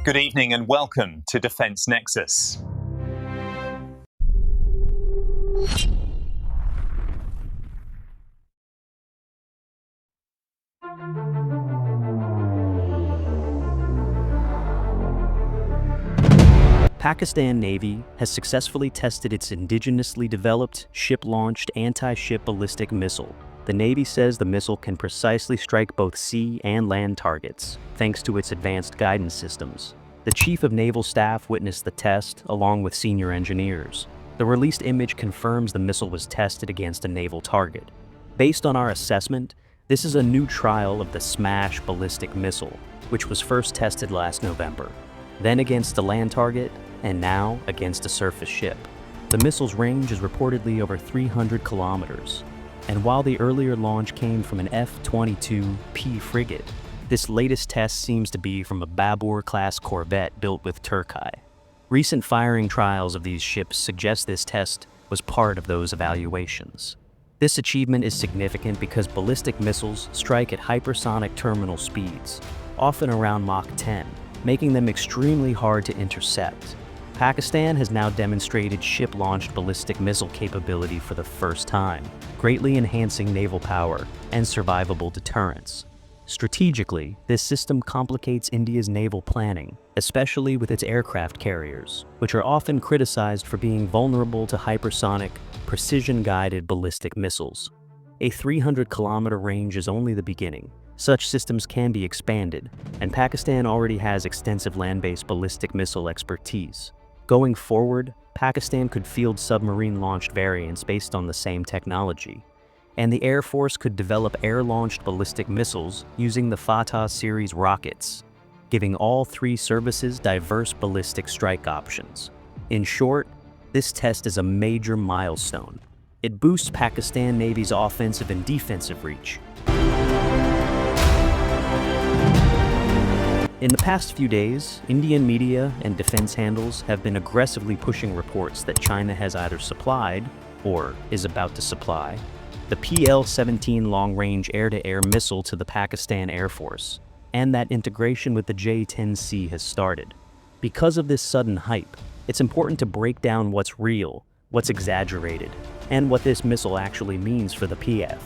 Good evening and welcome to Defense Nexus. Pakistan Navy has successfully tested its indigenously developed, ship-launched anti-ship ballistic missile. The Navy says the missile can precisely strike both sea and land targets, thanks to its advanced guidance systems. The Chief of Naval Staff witnessed the test, along with senior engineers. The released image confirms the missile was tested against a naval target. Based on our assessment, this is a new trial of the SMASH ballistic missile, which was first tested last November, then against a land target, and now against a surface ship. The missile's range is reportedly over 300 kilometers, and while the earlier launch came from an F-22P frigate, this latest test seems to be from a Babur-class corvette built with Turkey. Recent firing trials of these ships suggest this test was part of those evaluations. This achievement is significant because ballistic missiles strike at hypersonic terminal speeds, often around Mach 10, making them extremely hard to intercept. Pakistan has now demonstrated ship-launched ballistic missile capability for the first time, greatly enhancing naval power and survivable deterrence. Strategically, this system complicates India's naval planning, especially with its aircraft carriers, which are often criticized for being vulnerable to hypersonic, precision-guided ballistic missiles. A 300-kilometer range is only the beginning. Such systems can be expanded, and Pakistan already has extensive land-based ballistic missile expertise. Going forward, Pakistan could field submarine-launched variants based on the same technology, and the Air Force could develop air-launched ballistic missiles using the Fateh series rockets, giving all three services diverse ballistic strike options. In short, this test is a major milestone. It boosts Pakistan Navy's offensive and defensive reach. In the past few days, Indian media and defense handles have been aggressively pushing reports that China has either supplied, or is about to supply, the PL-17 long-range air-to-air missile to the Pakistan Air Force, and that integration with the J-10C has started. Because of this sudden hype, it's important to break down what's real, what's exaggerated, and what this missile actually means for the PF.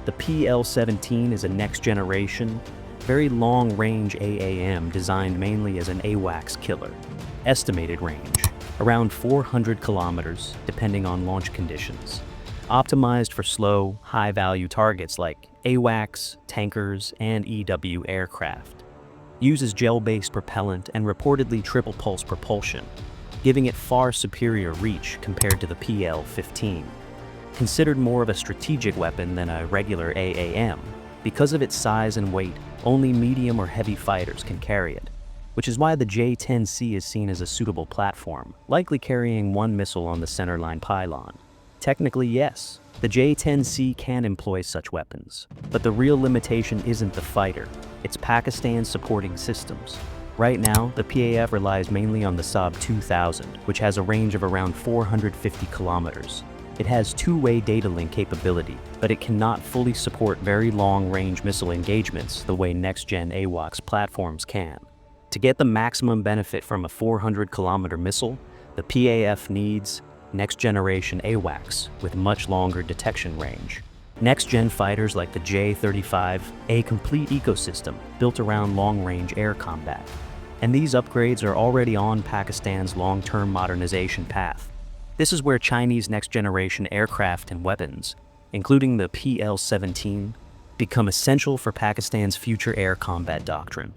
The PL-17 is a next-generation, very long-range AAM designed mainly as an AWACS killer. Estimated range, around 400 kilometers, depending on launch conditions. Optimized for slow, high-value targets like AWACS, tankers, and EW aircraft. Uses gel-based propellant and reportedly triple-pulse propulsion, giving it far superior reach compared to the PL-15. Considered more of a strategic weapon than a regular AAM, because of its size and weight, only medium or heavy fighters can carry it, which is why the J-10C is seen as a suitable platform, likely carrying one missile on the centerline pylon. Technically, yes, the J-10C can employ such weapons, but the real limitation isn't the fighter, it's Pakistan's supporting systems. Right now, the PAF relies mainly on the Saab 2000, which has a range of around 450 kilometers. It has two-way data link capability, but it cannot fully support very long-range missile engagements the way next-gen AWACS platforms can. To get the maximum benefit from a 400-kilometer missile, the PAF needs next-generation AWACS with much longer detection range. Next-gen fighters like the J-35, a complete ecosystem built around long-range air combat. And these upgrades are already on Pakistan's long-term modernization path. This is where Chinese next-generation aircraft and weapons, including the PL-17, become essential for Pakistan's future air combat doctrine.